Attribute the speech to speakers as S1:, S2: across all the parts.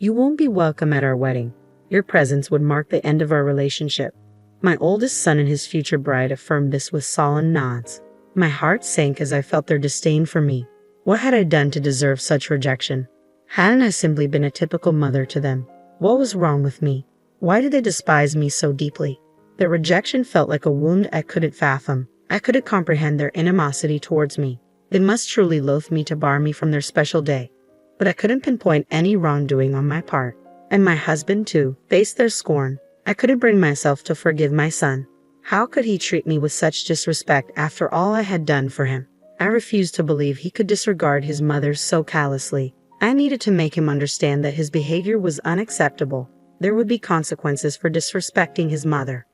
S1: You won't be welcome at our wedding. Your presence would mark the end of our relationship." My oldest son and his future bride affirmed this with solemn nods. My heart sank as I felt their disdain for me. What had I done to deserve such rejection? Hadn't I simply been a typical mother to them? What was wrong with me? Why did they despise me so deeply? Their rejection felt like a wound I couldn't fathom. I couldn't comprehend their animosity towards me. They must truly loathe me to bar me from their special day. But I couldn't pinpoint any wrongdoing on my part. And my husband, too, faced their scorn. I couldn't bring myself to forgive my son. How could he treat me with such disrespect after all I had done for him? I refused to believe he could disregard his mother so callously. I needed to make him understand that his behavior was unacceptable. There would be consequences for disrespecting his mother.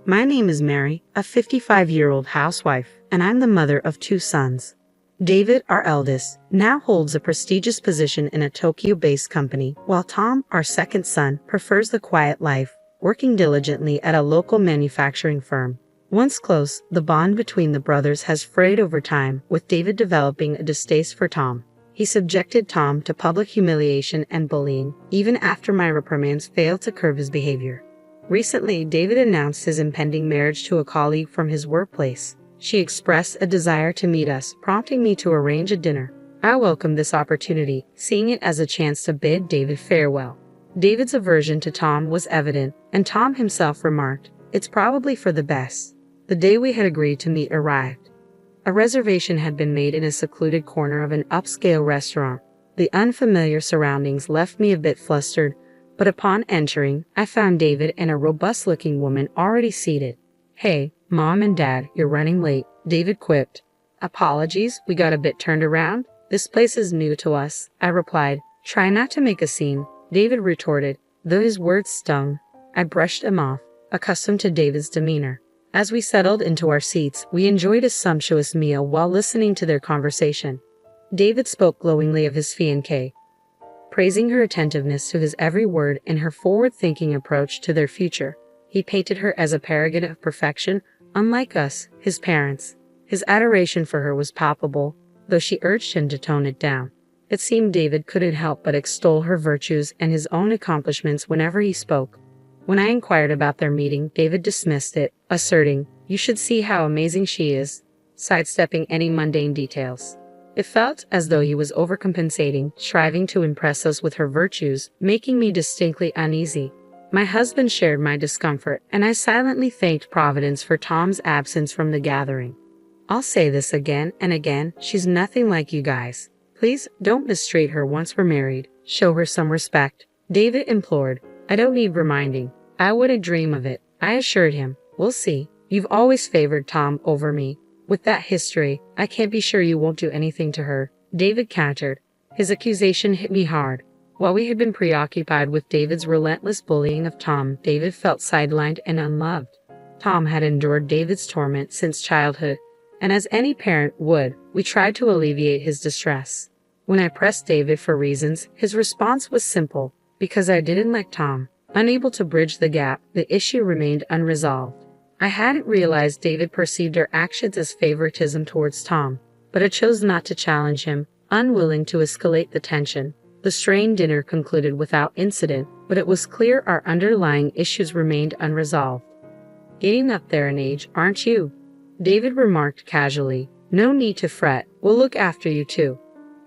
S1: My name is Mary, a 55-year-old housewife, and I'm the mother of 2 sons. David, our eldest, now holds a prestigious position in a Tokyo-based company, while Tom, our second son, prefers the quiet life, working diligently at a local manufacturing firm. Once close, the bond between the brothers has frayed over time, with David developing a distaste for Tom. He subjected Tom to public humiliation and bullying, even after my reprimands failed to curb his behavior. Recently, David announced his impending marriage to a colleague from his workplace. She expressed a desire to meet us, prompting me to arrange a dinner. I welcomed this opportunity, seeing it as a chance to bid David farewell. David's aversion to Tom was evident, and Tom himself remarked, "It's probably for the best." The day we had agreed to meet arrived. A reservation had been made in a secluded corner of an upscale restaurant. The unfamiliar surroundings left me a bit flustered, but upon entering, I found David and a robust-looking woman already seated. "Hey, Mom and Dad, you're running late," David quipped. "Apologies, we got a bit turned around. This place is new to us," I replied. "Try not to make a scene," David retorted, though his words stung. I brushed him off, accustomed to David's demeanor. As we settled into our seats, we enjoyed a sumptuous meal while listening to their conversation. David spoke glowingly of his fiancée, praising her attentiveness to his every word and her forward-thinking approach to their future. He painted her as a paragon of perfection, unlike us, his parents. His adoration for her was palpable, though she urged him to tone it down. It seemed David couldn't help but extol her virtues and his own accomplishments whenever he spoke. When I inquired about their meeting, David dismissed it, asserting, "You should see how amazing she is," sidestepping any mundane details. It felt as though he was overcompensating, striving to impress us with her virtues, making me distinctly uneasy. My husband shared my discomfort, and I silently thanked Providence for Tom's absence from the gathering. "I'll say this again and again, she's nothing like you guys. Please don't mistreat her once we're married. Show her some respect," David implored. "I don't need reminding. I wouldn't dream of it," I assured him. "We'll see. You've always favored Tom over me. With that history, I can't be sure you won't do anything to her," David countered. His accusation hit me hard. While we had been preoccupied with David's relentless bullying of Tom, David felt sidelined and unloved. Tom had endured David's torment since childhood, and as any parent would, we tried to alleviate his distress. When I pressed David for reasons, his response was simple: because I didn't like Tom. Unable to bridge the gap, the issue remained unresolved. I hadn't realized David perceived our actions as favoritism towards Tom, but I chose not to challenge him, unwilling to escalate the tension. The strained dinner concluded without incident, but it was clear our underlying issues remained unresolved. "Getting up there in age, aren't you?" David remarked casually. "No need to fret, we'll look after you too."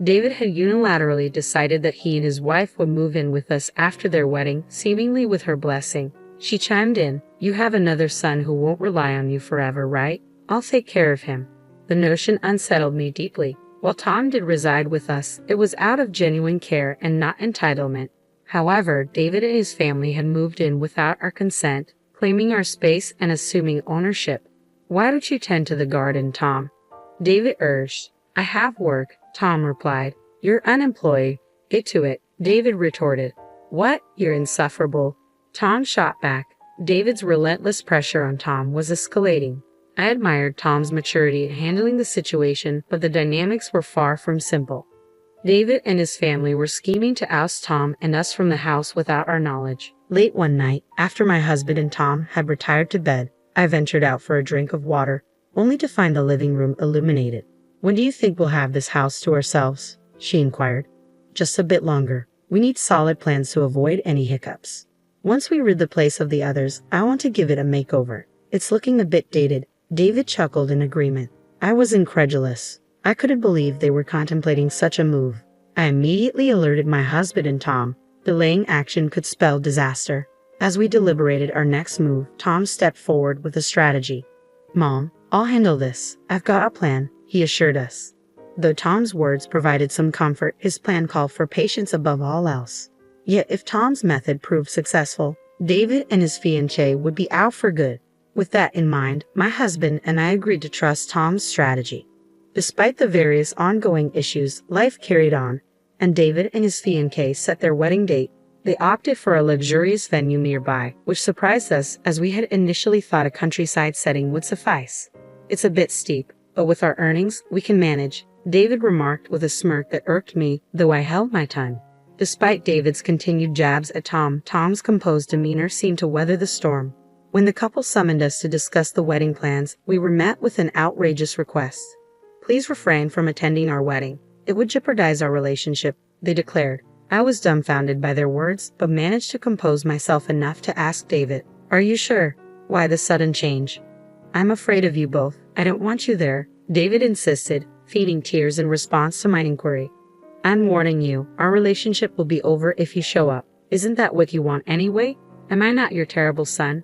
S1: David had unilaterally decided that he and his wife would move in with us after their wedding, seemingly with her blessing. She chimed in, "You have another son who won't rely on you forever, right? I'll take care of him." The notion unsettled me deeply. While Tom did reside with us, it was out of genuine care and not entitlement. However, David and his family had moved in without our consent, claiming our space and assuming ownership. "Why don't you tend to the garden, Tom?" David urged. "I have work," Tom replied. "You're unemployed. Get to it," David retorted. "What? You're insufferable," Tom shot back. David's relentless pressure on Tom was escalating. I admired Tom's maturity in handling the situation, but the dynamics were far from simple. David and his family were scheming to oust Tom and us from the house without our knowledge. Late one night, after my husband and Tom had retired to bed, I ventured out for a drink of water, only to find the living room illuminated. "When do you think we'll have this house to ourselves?" she inquired. "Just a bit longer," We need solid plans to avoid any hiccups. Once we rid the place of the others, I want to give it a makeover. It's looking a bit dated. David chuckled in agreement. I was incredulous. I couldn't believe they were contemplating such a move. I immediately alerted my husband and Tom. Delaying action could spell disaster. As we deliberated our next move, Tom stepped forward with a strategy. Mom, I'll handle this. I've got a plan, he assured us. Though Tom's words provided some comfort, his plan called for patience above all else. Yet if Tom's method proved successful, David and his fiancée would be out for good. With that in mind, my husband and I agreed to trust Tom's strategy. Despite the various ongoing issues, life carried on, and David and his fiancée set their wedding date. They opted for a luxurious venue nearby, which surprised us as we had initially thought a countryside setting would suffice. It's a bit steep, but with our earnings, we can manage, David remarked with a smirk that irked me, though I held my tongue. Despite David's continued jabs at Tom, Tom's composed demeanor seemed to weather the storm. When the couple summoned us to discuss the wedding plans, we were met with an outrageous request. Please refrain from attending our wedding. It would jeopardize our relationship, they declared. I was dumbfounded by their words, but managed to compose myself enough to ask David, "Are you sure? Why the sudden change?" "I'm afraid of you both. I don't want you there," David insisted, feeding tears in response to my inquiry. "I'm warning you, our relationship will be over if you show up. Isn't that what you want anyway? Am I not your terrible son?"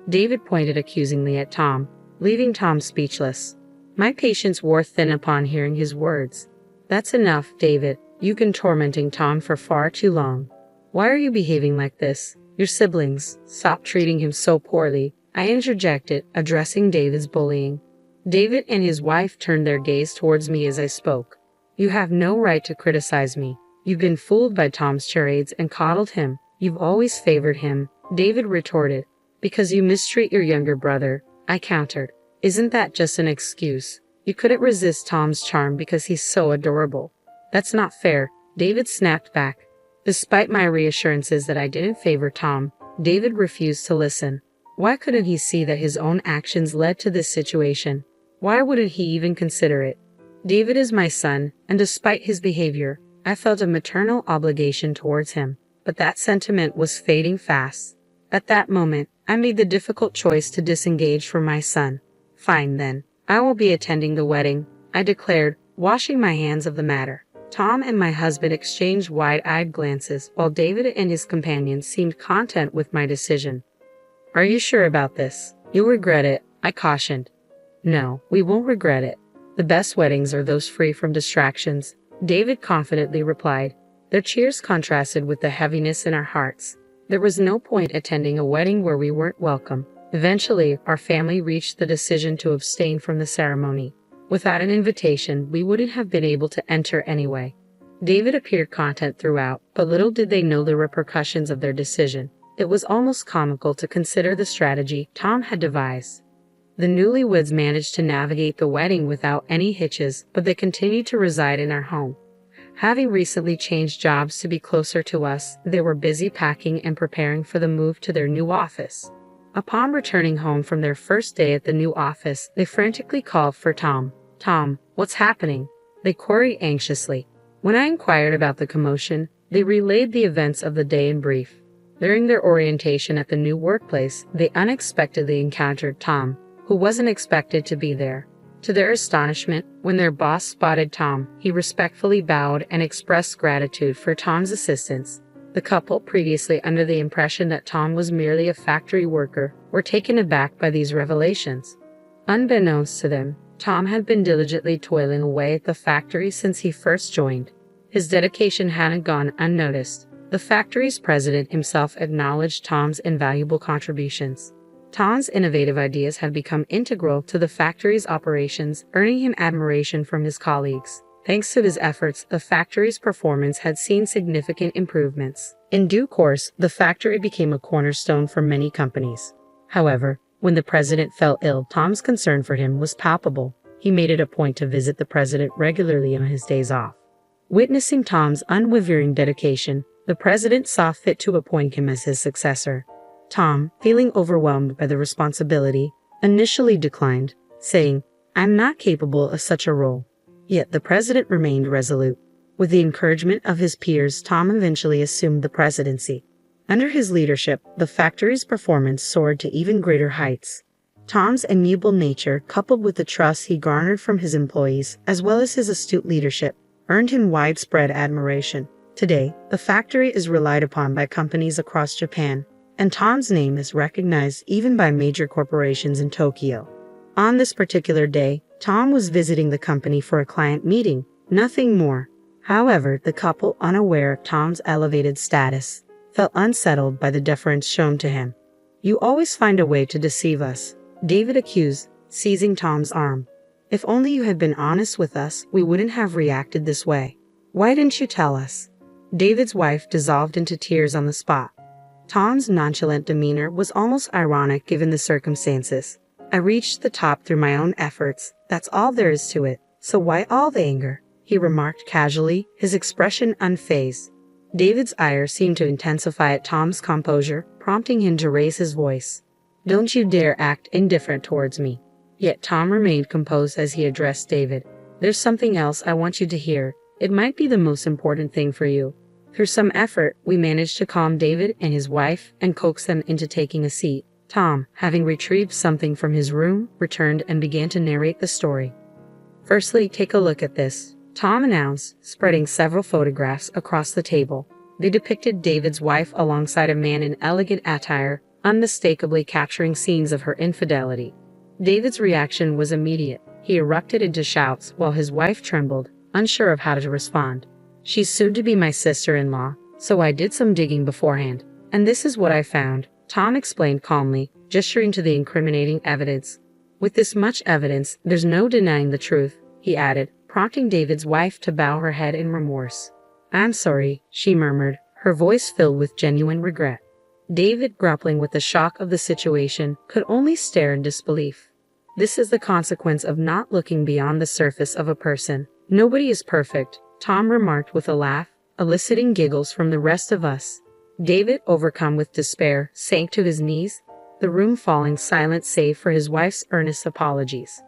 S1: David pointed accusingly at Tom, leaving Tom speechless. My patience wore thin upon hearing his words. "That's enough, David. You've been tormenting Tom for far too long. Why are you behaving like this? Your siblings, stop treating him so poorly," I interjected, addressing David's bullying. David and his wife turned their gaze towards me as I spoke. "You have no right to criticize me. You've been fooled by Tom's charades and coddled him. You've always favored him," David retorted. "Because you mistreat your younger brother," I countered. "Isn't that just an excuse? You couldn't resist Tom's charm because he's so adorable." "That's not fair," David snapped back. Despite my reassurances that I didn't favor Tom, David refused to listen. Why couldn't he see that his own actions led to this situation? Why wouldn't he even consider it? David is my son, and despite his behavior, I felt a maternal obligation towards him, but that sentiment was fading fast. At that moment, I made the difficult choice to disengage from my son. "Fine then, I will be attending the wedding," I declared, washing my hands of the matter. Tom and my husband exchanged wide-eyed glances, while David and his companion seemed content with my decision. "Are you sure about this? You'll regret it," I cautioned. "No, we won't regret it. The best weddings are those free from distractions," David confidently replied. Their cheers contrasted with the heaviness in our hearts. There was no point attending a wedding where we weren't welcome. Eventually, our family reached the decision to abstain from the ceremony. Without an invitation, we wouldn't have been able to enter anyway. David appeared content throughout, but little did they know the repercussions of their decision. It was almost comical to consider the strategy Tom had devised. The newlyweds managed to navigate the wedding without any hitches, but they continued to reside in our home. Having recently changed jobs to be closer to us, they were busy packing and preparing for the move to their new office. Upon returning home from their first day at the new office, they frantically called for Tom. "Tom, what's happening?" they queried anxiously. When I inquired about the commotion, they relayed the events of the day in brief. During their orientation at the new workplace, they unexpectedly encountered Tom, who wasn't expected to be there. To their astonishment, when their boss spotted Tom, he respectfully bowed and expressed gratitude for Tom's assistance. The couple, previously under the impression that Tom was merely a factory worker, were taken aback by these revelations. Unbeknownst to them, Tom had been diligently toiling away at the factory since he first joined. His dedication hadn't gone unnoticed. The factory's president himself acknowledged Tom's invaluable contributions. Tom's innovative ideas had become integral to the factory's operations, earning him admiration from his colleagues. Thanks to his efforts, the factory's performance had seen significant improvements. In due course, the factory became a cornerstone for many companies. However, when the president fell ill, Tom's concern for him was palpable. He made it a point to visit the president regularly on his days off. Witnessing Tom's unwavering dedication, the president saw fit to appoint him as his successor. Tom, feeling overwhelmed by the responsibility, initially declined, saying, "I'm not capable of such a role." Yet the president remained resolute. With the encouragement of his peers, Tom eventually assumed the presidency. Under his leadership, the factory's performance soared to even greater heights. Tom's amiable nature, coupled with the trust he garnered from his employees, as well as his astute leadership, earned him widespread admiration. Today, the factory is relied upon by companies across Japan, and Tom's name is recognized even by major corporations in Tokyo. On this particular day, Tom was visiting the company for a client meeting, nothing more. However, the couple, unaware of Tom's elevated status, felt unsettled by the deference shown to him. "You always find a way to deceive us," David accused, seizing Tom's arm. "If only you had been honest with us, we wouldn't have reacted this way. Why didn't you tell us?" David's wife dissolved into tears on the spot. Tom's nonchalant demeanor was almost ironic given the circumstances. "I reached the top through my own efforts, that's all there is to it, so why all the anger?" he remarked casually, his expression unfazed. David's ire seemed to intensify at Tom's composure, prompting him to raise his voice. "Don't you dare act indifferent towards me." Yet Tom remained composed as he addressed David. "There's something else I want you to hear. It might be the most important thing for you." Through some effort, we managed to calm David and his wife and coax them into taking a seat. Tom, having retrieved something from his room, returned and began to narrate the story. "Firstly, take a look at this," Tom announced, spreading several photographs across the table. They depicted David's wife alongside a man in elegant attire, unmistakably capturing scenes of her infidelity. David's reaction was immediate. He erupted into shouts while his wife trembled, unsure of how to respond. "She's soon to be my sister-in-law, so I did some digging beforehand, and this is what I found," Tom explained calmly, gesturing to the incriminating evidence. "With this much evidence, there's no denying the truth," he added, prompting David's wife to bow her head in remorse. "I'm sorry," she murmured, her voice filled with genuine regret. David, grappling with the shock of the situation, could only stare in disbelief. This is the consequence of not looking beyond the surface of a person. "Nobody is perfect," Tom remarked with a laugh, eliciting giggles from the rest of us. David, overcome with despair, sank to his knees, the room falling silent save for his wife's earnest apologies.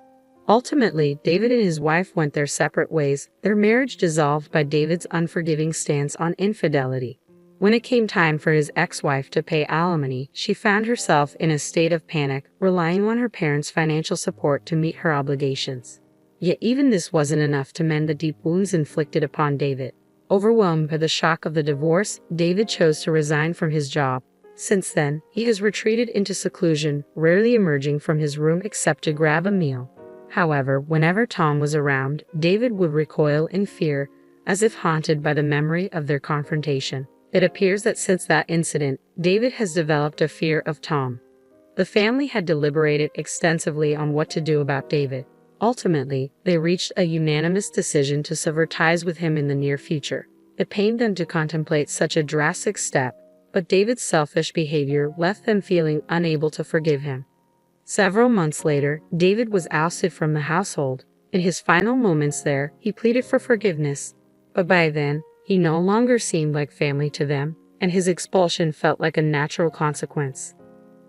S1: Ultimately, David and his wife went their separate ways, their marriage dissolved by David's unforgiving stance on infidelity. When it came time for his ex-wife to pay alimony, she found herself in a state of panic, relying on her parents' financial support to meet her obligations. Yet even this wasn't enough to mend the deep wounds inflicted upon David. Overwhelmed by the shock of the divorce, David chose to resign from his job. Since then, he has retreated into seclusion, rarely emerging from his room except to grab a meal. However, whenever Tom was around, David would recoil in fear, as if haunted by the memory of their confrontation. It appears that since that incident, David has developed a fear of Tom. The family had deliberated extensively on what to do about David. Ultimately, they reached a unanimous decision to sever ties with him in the near future. It pained them to contemplate such a drastic step, but David's selfish behavior left them feeling unable to forgive him. Several months later, David was ousted from the household. In his final moments there, he pleaded for forgiveness, but by then, he no longer seemed like family to them, and his expulsion felt like a natural consequence.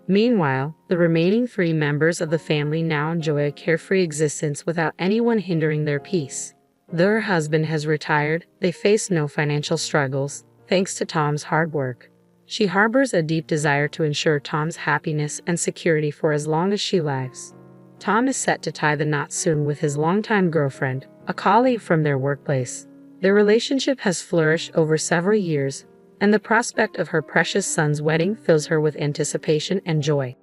S1: Meanwhile, the remaining 3 members of the family now enjoy a carefree existence without anyone hindering their peace. Though her husband has retired, they face no financial struggles, thanks to Tom's hard work. She harbors a deep desire to ensure Tom's happiness and security for as long as she lives. Tom is set to tie the knot soon with his longtime girlfriend, a colleague from their workplace. Their relationship has flourished over several years, and the prospect of her precious son's wedding fills her with anticipation and joy.